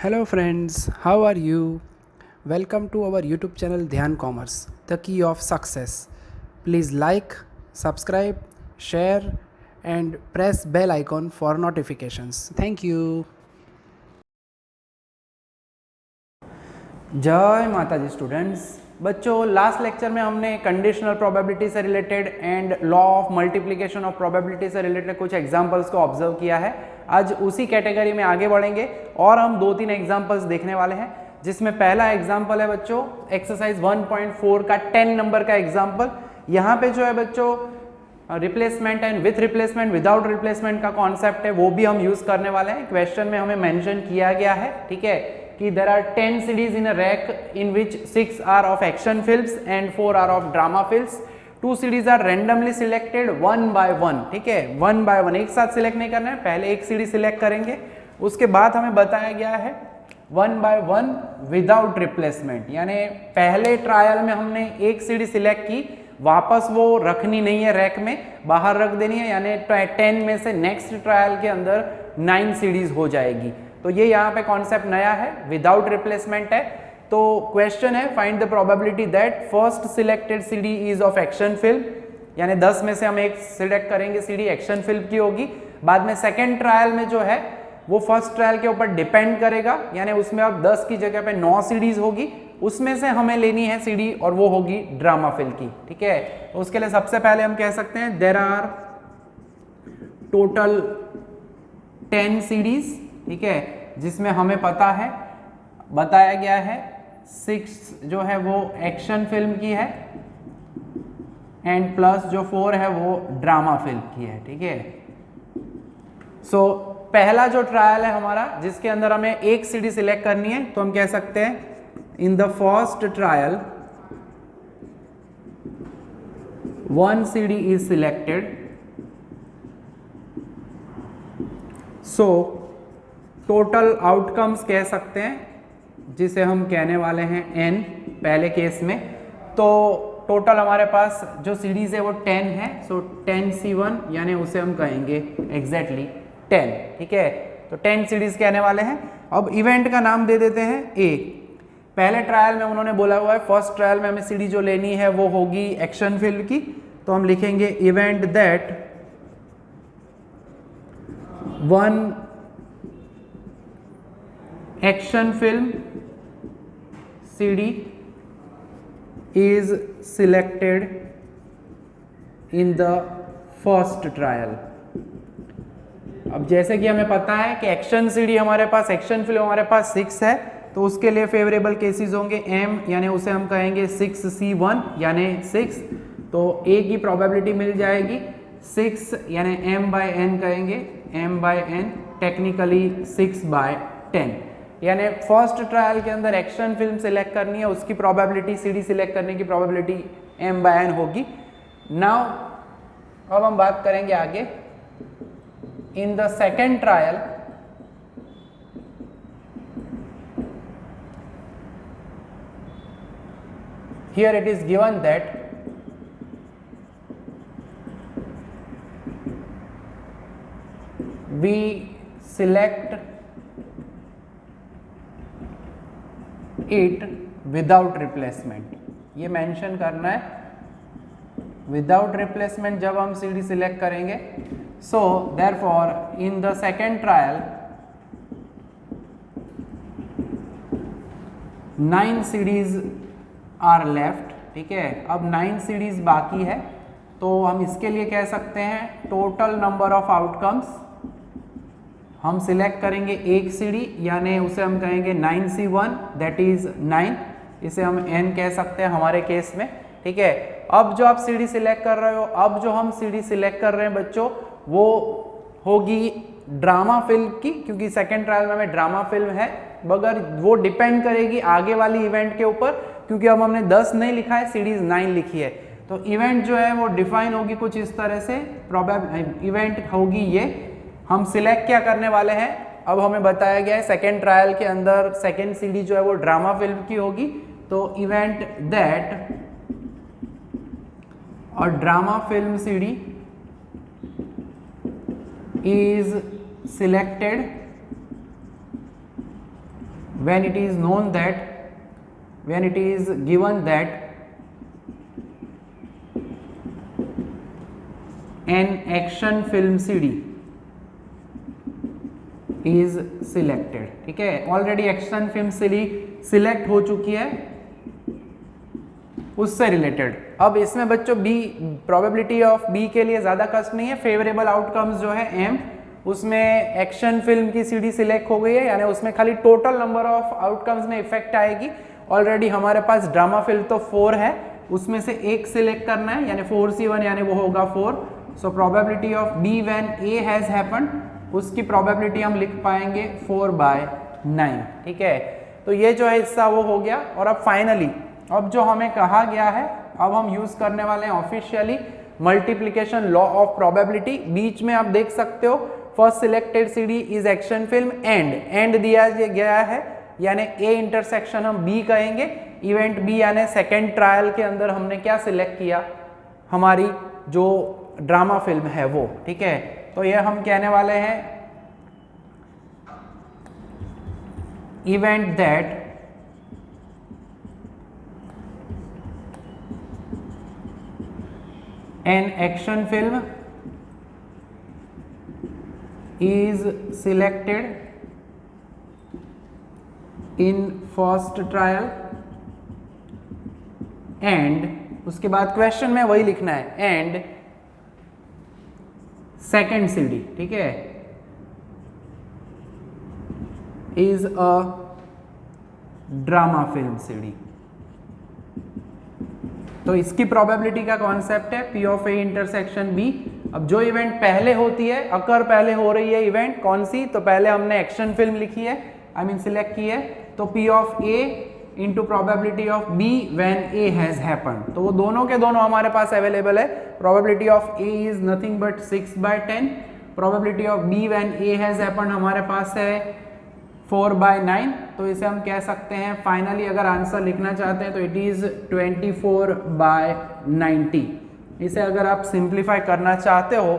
Hello friends, how are you? Welcome to our YouTube channel Dhyan Commerce, the key of success. Please like, subscribe, share and press bell icon for notifications. Thank you. जय माता जी students. बच्चों last lecture में हमने conditional probability से related and law of multiplication of probability से related कुछ examples को observe किया है। आज उसी कैटेगरी में आगे बढ़ेंगे और हम 2-3 एग्जांपल्स देखने वाले हैं, जिसमें पहला एग्जांपल है बच्चों एक्सरसाइज 1.4 का 10 नंबर का एग्जांपल। यहाँ पे जो है बच्चों replacement and with replacement without replacement का कॉन्सेप्ट है, वो भी हम यूज करने वाले हैं। क्वेश्चन में हमें मेंशन किया गया है, ठीक है, कि there are 10 CDs in a rack in which 6 are of action films and 4 are of drama films. 2 CDs are randomly selected one by one, ठीक है, one by one, एक साथ सिलेक्ट नहीं करना है, पहले एक CD सिलेक्ट करेंगे, उसके बाद हमें बताया गया है one by one without replacement, यानी पहले ट्रायल में हमने एक CD सिलेक्ट की, वापस वो रखनी नहीं है रैक में, बाहर रख देनी है, यानी 10 में से नेक्स्ट ट्रायल के अंदर 9 CDs हो जाएगी। तो ये यहाँ पे कॉन्सेप्ट नया है, विदाउट रिप्लेसमेंट है। तो क्वेश्चन है find the probability that first selected CD is of action film, यानी 10 में से हम एक सिलेक्ट करेंगे सीडी एक्शन फिल्म की होगी। बाद में सेकंड ट्रायल में जो है वो फर्स्ट ट्रायल के ऊपर डिपेंड करेगा, यानी उसमें अब 10 की जगह पे 9 सीडीज होगी, उसमें से हमें लेनी है सीडी और वो होगी ड्रामा फिल्म की, ठीक है। तो उसके लिए सबसे पहले हम कह सकते हैं देयर आर टोटल 10 सीडीज, ठीक है, जिसमें हमें पता है बताया गया है 6 जो है वो एक्शन फिल्म की है एंड प्लस जो 4 है वो ड्रामा फिल्म की है, ठीक है। सो पहला जो ट्रायल है हमारा जिसके अंदर हमें एक सीडी सिलेक्ट करनी है, तो हम कह सकते हैं in the first trial 1 CD is selected, so total outcomes कह सकते हैं जिसे हम कहने वाले हैं n पहले केस में। तो टोटल हमारे पास जो सीरीज है वो 10 है, सो 10C1 यानी उसे हम कहेंगे एग्जैक्टली 10, ठीक है। तो 10 सीरीज कहने वाले हैं। अब इवेंट का नाम दे देते हैं A। पहले ट्रायल में उन्होंने बोला हुआ है फर्स्ट ट्रायल में हमें सीडी जो लेनी है वो होगी एक्शन फिल्म की, तो हम लिखेंगे event that 1 action film CD is selected in the first trial। अब जैसे कि हमें पता है कि एक्शन CD हमारे पास एक्शन फिल्म हमारे पास 6 है, तो उसके लिए फेवरेबल केसेस होंगे M, यानी उसे हम कहेंगे 6C1 यानी 6, तो A की प्रोबेबिलिटी मिल जाएगी 6 यानी M/n कहेंगे, M/n टेक्निकली 6/10, यानी फर्स्ट ट्रायल के अंदर एक्शन फिल्म सिलेक्ट करनी है, उसकी प्रोबेबिलिटी सीडी सिलेक्ट करने की प्रोबेबिलिटी M/n होगी। नाउ अब हम बात करेंगे आगे in the second trial here it is given that we select it without replacement, ये मेंशन करना है विदाउट रिप्लेसमेंट जब हम सीडी सिलेक्ट करेंगे। So therefore in the second trial 9 CDs are left, ठीक है। अब 9 सीडीज बाकी है, तो हम इसके लिए कह सकते हैं टोटल नंबर ऑफ आउटकम्स, हम सिलेक्ट करेंगे एक सीडी यानी उसे हम कहेंगे 9C1 दैट इज 9, इसे हम n कह सकते हैं हमारे केस में, ठीक है। अब जो आप सीडी सिलेक्ट कर रहे हो, अब जो हम सीडी सिलेक्ट कर रहे हैं बच्चों वो होगी ड्रामा फिल्म की, क्योंकि सेकेंड ट्रायल में हमें ड्रामा फिल्म है, मगर वो डिपेंड करेगी आगे वाली इवेंट के ऊपर, क्योंकि अब हमने 10 नहीं लिखा है, सीडीज 9 लिखी है। तो इवेंट जो है वो डिफाइन होगी कुछ इस तरह से, इवेंट होगी ये, हम सिलेक्ट क्या करने वाले हैं, अब हमें बताया गया है सेकेंड ट्रायल के अंदर सेकेंड सीडी जो है वो ड्रामा फिल्म की होगी, तो इवेंट दैट और drama film CD is selected when it is known that, when it is given that an action film CD is selected, ठीक है, already action film CD select हो चुकी है उससे रिलेटेड। अब इसमें बच्चों बी, प्रोबेबिलिटी ऑफ बी के लिए ज्यादा कष्ट नहीं है, फेवरेबल आउटकम्स जो है एम, उसमें एक्शन फिल्म की सीडी सिलेक्ट हो गई है, यानी उसमें खाली टोटल नंबर ऑफ आउटकम्स में इफेक्ट आएगी। ऑलरेडी हमारे पास ड्रामा फिल्म तो 4 है, उसमें से एक सिलेक्ट करना है, यानी 4C1, यानी वो होगा 4। So probability of B when A has happened, उसकी प्रोबेबिलिटी हम लिख पाएंगे 4/9, ठीक है। तो ये जो है हिस्सा वो हो गया। और अब फाइनली अब जो हमें कहा गया है, अब हम यूज करने वाले हैं officially multiplication law of probability. बीच में आप देख सकते हो first selected CD is action film and दिया गया है, यानी ए इंटरसेक्शन हम बी कहेंगे, इवेंट बी यानी सेकेंड ट्रायल के अंदर हमने क्या सिलेक्ट किया, हमारी जो ड्रामा फिल्म है वो, ठीक है। तो ये हम कहने वाले हैं event that an action film is selected in first trial and उसके बाद क्वेश्चन में वही लिखना है एंड सेकेंड सीडी, ठीक है, is a drama film CD. तो इसकी प्रोबेबिलिटी का कॉन्सेप्ट है P of A intersection B. अब जो इवेंट पहले होती है, अकर पहले हो रही है इवेंट कौन सी, तो पहले हमने एक्शन फिल्म लिखी है, आई मीन सिलेक्ट की है, तो P of A into probability of B when A has happened. तो वो दोनों के दोनों हमारे पास अवेलेबल है। Probability of A is nothing but 6/10, probability of B when A has happened हमारे पास है 4/9। तो इसे हम कह सकते हैं फाइनली, अगर आंसर लिखना चाहते हैं तो इट इज 24/90। इसे अगर आप सिंप्लीफाई करना चाहते हो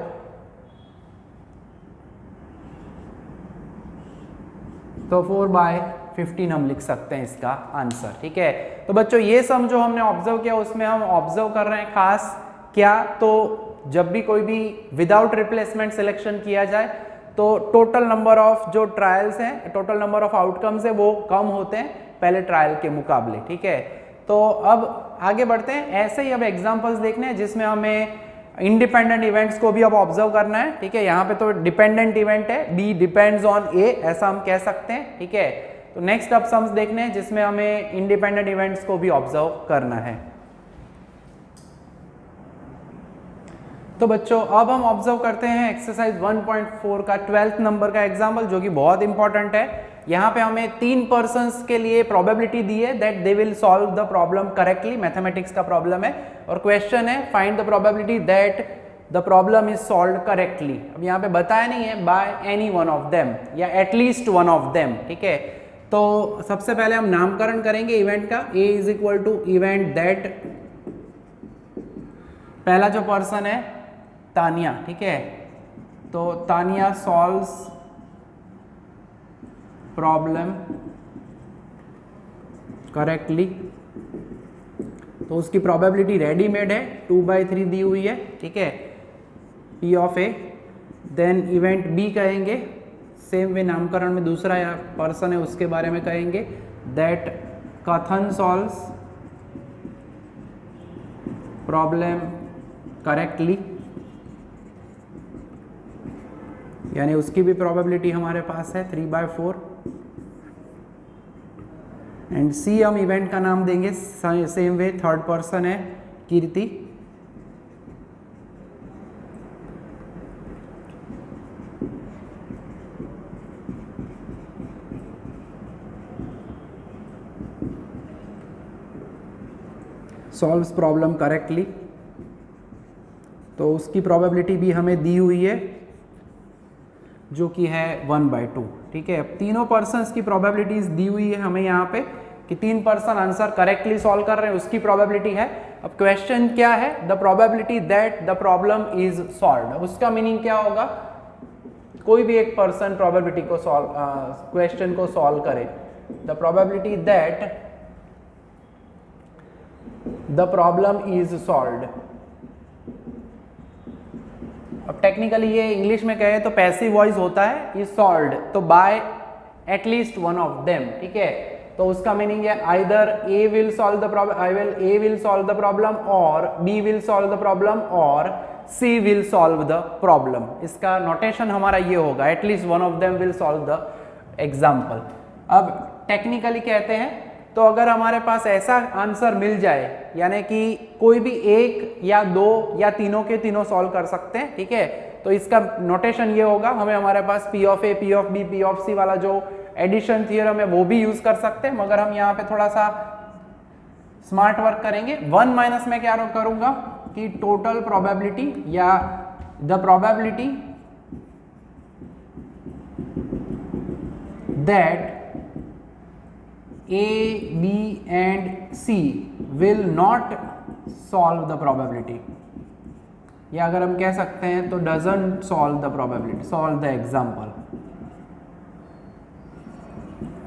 तो 4/15 हम लिख सकते हैं इसका आंसर, ठीक है। तो बच्चों ये सम जो हमने ऑब्जर्व किया उसमें हम ऑब्जर्व कर रहे हैं खास क्या, तो जब भी कोई भी विदाउट रिप्लेसमेंट सिलेक्शन किया जाए तो टोटल नंबर ऑफ जो ट्रायल्स हैं, टोटल नंबर ऑफ आउटकम्स है वो कम होते हैं पहले ट्रायल के मुकाबले, ठीक है। तो अब आगे बढ़ते हैं, ऐसे ही अब एग्जांपल्स देखने हैं जिसमें हमें इंडिपेंडेंट इवेंट्स को भी अब ऑब्जर्व करना है, ठीक है। यहाँ पे तो डिपेंडेंट इवेंट है, बी डिपेंड्स ऑन ए, ऐसा हम कह सकते हैं, ठीक है। तो नेक्स्ट अब सम्स देखने हैं जिसमें हमें इंडिपेंडेंट इवेंट्स को भी ऑब्जर्व करना है। तो बच्चों अब हम ऑब्जर्व करते हैं एक्सरसाइज 1.4 का 12th नंबर का एग्जाम्पल, जो कि बहुत इंपॉर्टेंट है। यहाँ पे हमें 3 पर्सन्स के लिए प्रोबेबिलिटी दी है that they will solve the problem correctly, mathematics का प्रॉब्लम है, और क्वेश्चन है find the probability that the problem is solve correctly. अब यहाँ पे बताया नहीं है by any one of them या एटलीस्ट वन ऑफ देम, ठीक है। तो सबसे पहले हम नामकरण करेंगे इवेंट का, A is equal to event that, पहला जो पर्सन है तानिया, ठीक है। तो तानिया सॉल्व्स प्रॉब्लम करेक्टली, तो उसकी प्रोबेबिलिटी रेडीमेड है 2/3 दी हुई है, ठीक है, P of A. Then event B कहेंगे, सेम वे नामकरण में दूसरा या पर्सन है उसके बारे में कहेंगे दैट कथन सॉल्व्स प्रॉब्लम करेक्टली, यानी उसकी भी प्रोबेबिलिटी हमारे पास है 3/4। एंड सी हम इवेंट का नाम देंगे सेम वे, थर्ड पर्सन है कीर्ति। सॉल्व्स प्रॉब्लम करेक्टली, तो उसकी प्रोबेबिलिटी भी हमें दी हुई है जो कि है 1/2, ठीक है। अब तीनों पर्सन्स की प्रोबेबिलिटीज दी हुई है हमें यहाँ पे कि 3 पर्सन आंसर करेक्टली सॉल्व कर रहे हैं, उसकी प्रोबेबिलिटी है। अब क्वेश्चन क्या है, the probability that the problem is solved. अब उसका मीनिंग क्या होगा, कोई भी एक पर्सन प्रोबेबिलिटी को सॉल्व, क्वेश्चन को सॉल्व करे, the probability that the problem is solved. अब टेक्निकली ये इंग्लिश में कहे तो पैसिव वॉइस होता है इज सॉल्व्ड, तो bye at least one of them, ठीक है। तो उसका मीनिंग है either A will solve the problem, A will solve the problem, और B will solve the problem, और C will solve the problem. इसका नोटेशन हमारा ये होगा, at least one of them will solve the example. अब technically कहते हैं तो अगर हमारे पास ऐसा आंसर मिल जाए, यानी कि कोई भी एक या दो या तीनों के तीनों सॉल्व कर सकते हैं, ठीक है, तो इसका नोटेशन ये होगा, हमें हमारे पास P of A, P of B, P of C वाला जो एडिशन थियरम है वो भी यूज कर सकते हैं, मगर हम यहाँ पे थोड़ा सा स्मार्ट वर्क करेंगे। 1 माइनस में क्या करूंगा कि टोटल प्रोबेबिलिटी या the probability that A, B and C will not solve the probability, या अगर हम कह सकते हैं तो doesn't solve the probability, solve the example,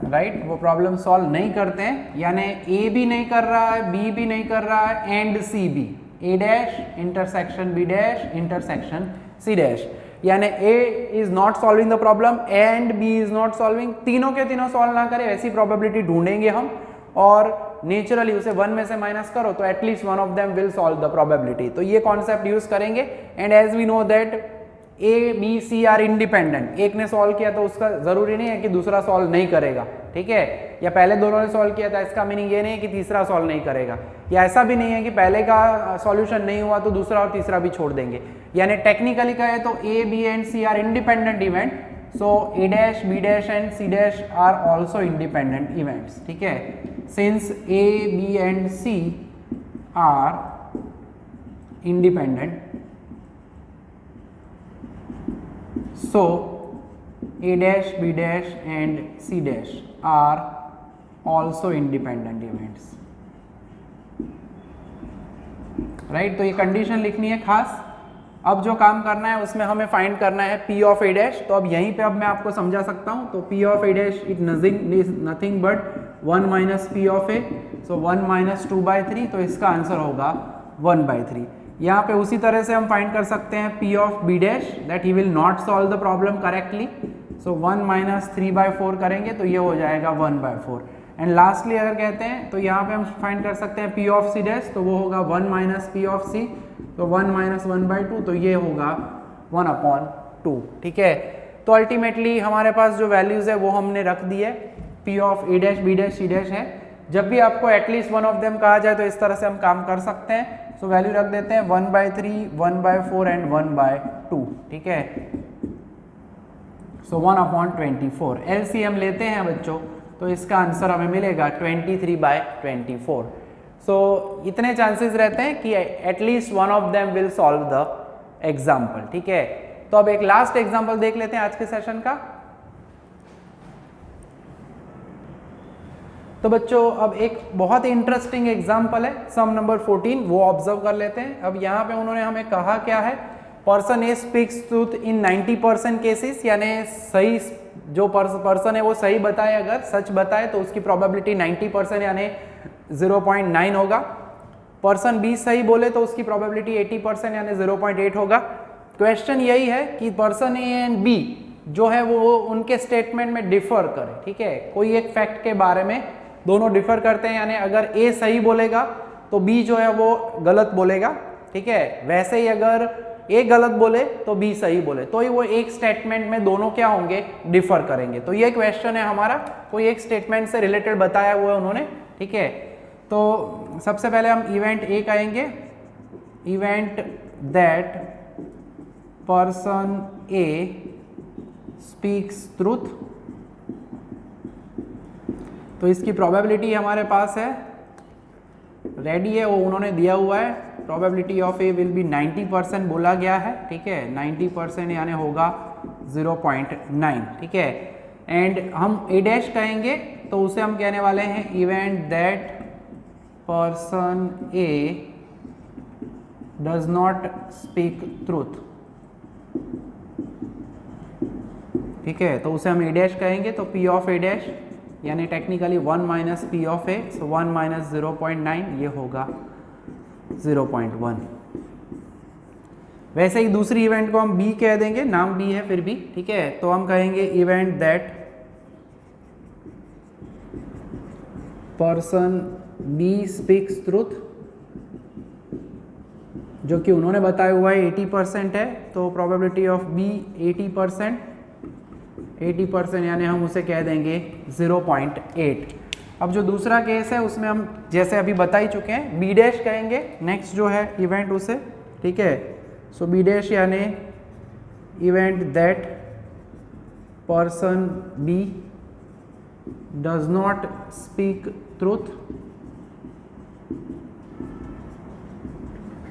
right. वो प्रॉब्लम सॉल्व नहीं करते हैं, यानी A भी नहीं कर रहा है, B भी नहीं कर रहा है एंड C भी, A dash intersection B dash intersection C dash, यानी A is not solving the problem and B is not solving, तीनों के तीनों सॉल्व ना करे ऐसी प्रोबेबिलिटी ढूंढेंगे हम, और नेचुरली उसे 1 में से माइनस करो तो at least one of them will solve the probability. तो ये कॉन्सेप्ट यूज करेंगे। And as we know that A, B, C are independent, एक ने सॉल्व किया तो उसका जरूरी नहीं है कि दूसरा सॉल्व नहीं करेगा, ठीक है, या पहले दोनों ने सॉल्व किया था इसका मीनिंग ये नहीं है कि तीसरा सॉल्व नहीं करेगा, या ऐसा भी नहीं है कि पहले का सॉल्यूशन नहीं हुआ तो दूसरा और तीसरा भी छोड़ देंगे। यानी टेक्निकली कहे तो A, B and C are independent event, so A dash, B dash and C dash are also independent events, ठीक है। Since A, B and C are independent, so A dash, B dash and C dash are also independent events, right। तो ये condition लिखनी है खास। अब जो काम करना है उसमें हमें फाइंड करना है P of A dash। तो अब यहीं पे अब मैं आपको समझा सकता हूँ। तो P of A dash it nothing but 1 minus P of A, so 1 minus 2/3, तो इसका आंसर होगा 1/3। यहाँ पे उसी तरह से हम फाइंड कर सकते हैं P of B dash that he will not solve the problem correctly, so 1 minus 3/4 करेंगे तो ये हो जाएगा 1/4। एंड लास्टली अगर कहते हैं तो यहाँ पे हम फाइंड कर सकते हैं P of C dash, तो वो होगा 1 माइनस P of C, तो 1 माइनस 1/2, तो ये होगा 1/2, ठीक है। तो अल्टीमेटली हमारे पास जो वैल्यूज है वो हमने रख दी है, P of A dash, B dash, C dash है। जब भी आपको एटलीस्ट वन ऑफ देम कहा जाए तो इस तरह से हम काम कर सकते हैं। सो वैल्यू रख देते हैं 1/3, 1/4 एंड 1/2, ठीक है। सो 1/24 LCM लेते हैं बच्चों, तो इसका आंसर हमें मिलेगा 23/24। सो इतने चांसेस रहते हैं कि at least one of them will solve the example, ठीक है। तो अब एक लास्ट एग्जाम्पल देख लेते हैं आज के सेशन का। तो बच्चों अब एक बहुत ही इंटरेस्टिंग एग्जाम्पल है, सम नंबर 14, वो ऑब्जर्व कर लेते हैं। अब यहाँ पे उन्होंने हमें कहा क्या है, person A speaks truth in 90% cases, यानी सही जो पर्सन है वो सही बताए, अगर सच बताए तो उसकी प्रोबेबिलिटी 90% यानी 0.9 होगा। पर्सन बी सही बोले तो उसकी प्रोबेबिलिटी 80% यानी 0.8 होगा। क्वेश्चन यही है कि पर्सन ए एंड बी जो है वो उनके स्टेटमेंट में डिफर करे, ठीक है, कोई एक फैक्ट के बारे में दोनों डिफर करते हैं, यानी अगर ए सही बोलेगा तो बी जो है वो गलत बोलेगा, ठीक है। वैसे ही अगर ए गलत बोले तो बी सही बोले, तो ही वो एक स्टेटमेंट में दोनों क्या होंगे, डिफर करेंगे। तो ये क्वेश्चन है हमारा, कोई एक स्टेटमेंट से रिलेटेड बताया हुआ है उन्होंने, ठीक है। तो सबसे पहले हम इवेंट ए कहेंगे, event that person A speaks truth. तो इसकी प्रोबेबिलिटी हमारे पास है, रेडी है, वो उन्होंने दिया हुआ है। Probability of A will be 90% बोला गया है, ठीक है, 90% यानी होगा 0.9, ठीक है। एंड हम ए डैश कहेंगे तो उसे हम कहने वाले हैं event that person A does not speak truth, ठीक है। तो उसे हम ए डैश कहेंगे, तो P ऑफ ए डैश यानी technically 1 minus P of A, so 1 minus 0.9 ये होगा 0.1। वैसे ही दूसरी इवेंट को हम बी कह देंगे, नाम बी है फिर भी, ठीक है। तो हम कहेंगे event that person B speaks truth, जो कि उन्होंने बताया हुआ है 80% है, तो प्रोबेबिलिटी ऑफ बी 80% यानी हम उसे कह देंगे 0.8। अब जो दूसरा केस है उसमें हम जैसे अभी बता ही चुके हैं बी डैश कहेंगे नेक्स्ट जो है इवेंट उसे, ठीक है। सो बी डैश यानी event that person B does not speak truth,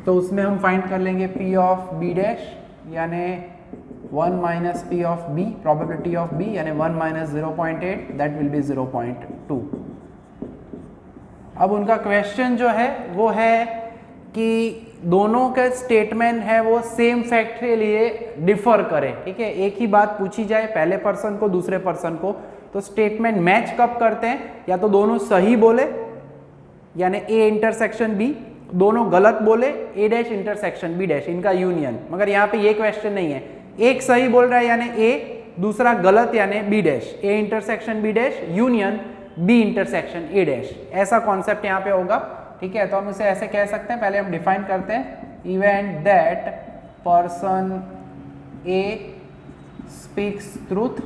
तो उसमें हम फाइंड कर लेंगे पी ऑफ बी डैश यानी 1 minus P of B, probability of B यानी 1 माइनस 0.8, दैट विल बी 0.2। अब उनका क्वेश्चन जो है वो है कि दोनों के स्टेटमेंट है वो सेम फैक्ट के लिए डिफर करें, ठीक है। एक ही बात पूछी जाए पहले पर्सन को दूसरे पर्सन को, तो स्टेटमेंट मैच कब करते हैं, या तो दोनों सही बोले यानी ए इंटरसेक्शन बी, दोनों गलत बोले ए डैश इंटरसेक्शन बी डैश, इनका यूनियन। मगर यहाँ पे ये क्वेश्चन नहीं है, एक सही बोल रहा है यानी ए, दूसरा गलत यानी B dash, A intersection B dash union B intersection A dash, ऐसा कॉन्सेप्ट यहाँ पे होगा, ठीक है। तो हम इसे ऐसे कह सकते हैं, पहले हम डिफाइन करते हैं event that person A speaks truth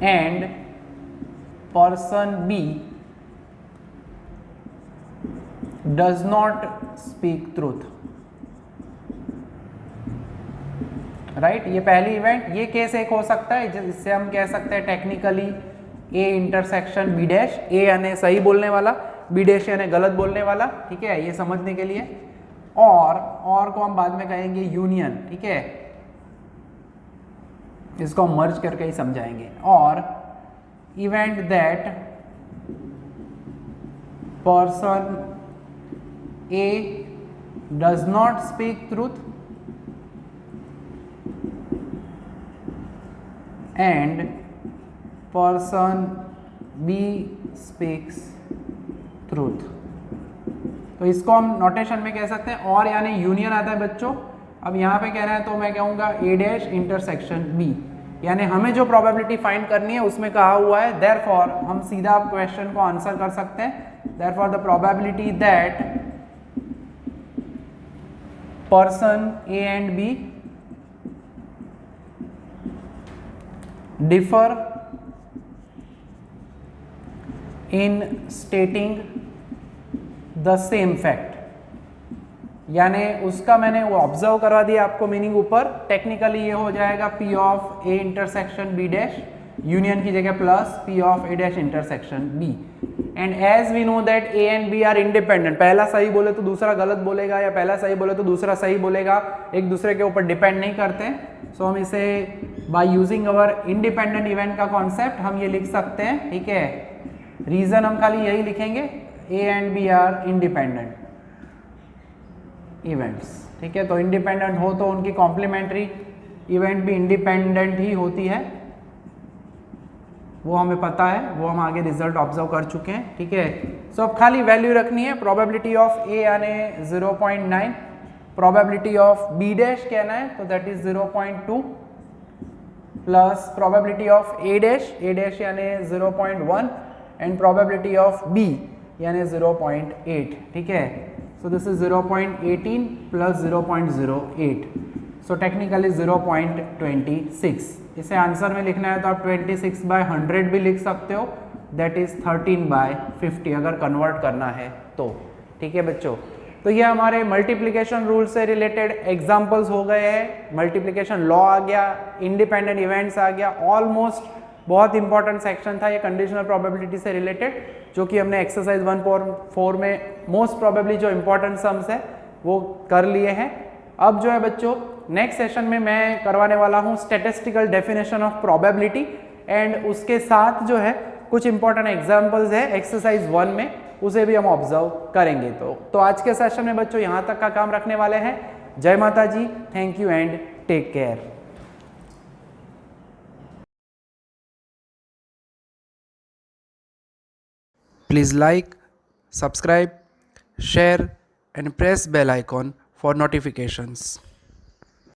and person B does not speak truth, right. ये पहली इवेंट, ये केस एक हो सकता है जिससे हम कह सकते हैं technically A intersection B dash, A यानी सही बोलने वाला, बी डैश यानी गलत बोलने वाला, ठीक है, ये समझने के लिए। और को हम बाद में कहेंगे यूनियन, ठीक है, इसको हम मर्ज करके ही समझाएंगे। और event that person A does not speak truth and person B speaks truth, तो इसको हम नोटेशन में कह सकते हैं और यानी यूनियन आता है बच्चों। अब यहाँ पे कहना है तो मैं कहूँगा ए डैश इंटरसेक्शन बी, यानी हमें जो प्रोबेबिलिटी फाइंड करनी है उसमें कहा हुआ है, देयरफॉर हम सीधा क्वेश्चन को आंसर कर सकते हैं। Therefore the probability that person A and B differ in stating the same fact, यानी उसका मैंने वो ऑब्जर्व करवा दिया आपको मीनिंग ऊपर, टेक्निकली ये हो जाएगा P of A intersection B dash, union की जगह plus P of A dash intersection B. And as we know that A and B are independent, पहला सही बोले तो दूसरा गलत बोलेगा, या पहला सही बोले तो दूसरा सही बोलेगा, एक दूसरे के ऊपर डिपेंड नहीं करते। सो हम इसे by using our independent event का कॉन्सेप्ट हम ये लिख सकते हैं, ठीक है। रीजन हम खाली यही लिखेंगे, A and B are independent events, ठीक है। तो इंडिपेंडेंट हो तो उनकी कॉम्प्लीमेंट्री इवेंट भी इंडिपेंडेंट ही होती है, वो हमें पता है, वो हम आगे रिजल्ट ऑब्जर्व कर चुके हैं, ठीक है। सो अब खाली वैल्यू रखनी है, प्रोबेबिलिटी ऑफ ए यानी 0.9, प्रोबेबिलिटी ऑफ बी डैश कहना है तो that is 0.2 plus probability of A dash यानी 0.1 एंड प्रोबेबिलिटी ऑफ बी यानी 0.8, ठीक है। So this is 0.18 plus 0.08, so technically 0.26। इसे आंसर में लिखना है तो आप 26/100 भी लिख सकते हो, दैट इज 13/50 अगर कन्वर्ट करना है तो, ठीक है बच्चों। तो ये हमारे मल्टीप्लिकेशन रूल से रिलेटेड एग्जांपल्स हो गए हैं, मल्टीप्लिकेशन लॉ आ गया, इंडिपेंडेंट इवेंट्स आ गया, ऑलमोस्ट बहुत इंपॉर्टेंट सेक्शन था ये कंडीशनल प्रोबेबिलिटी से रिलेटेड, जो कि हमने एक्सरसाइज 1.4 में मोस्ट प्रोबेबली जो इंपॉर्टेंट सम्स है वो कर लिए हैं। अब जो है बच्चों नेक्स्ट सेशन में मैं करवाने वाला हूँ statistical definition of probability, and उसके साथ जो है कुछ इंपॉर्टेंट एग्जांपल्स है एक्सरसाइज 1 में, उसे भी हम ऑब्जर्व करेंगे। तो आज के सेशन में बच्चों यहाँ तक का काम रखने वाले हैं। जय माता जी, thank you and take care. Please like, subscribe, share and press bell icon for notifications.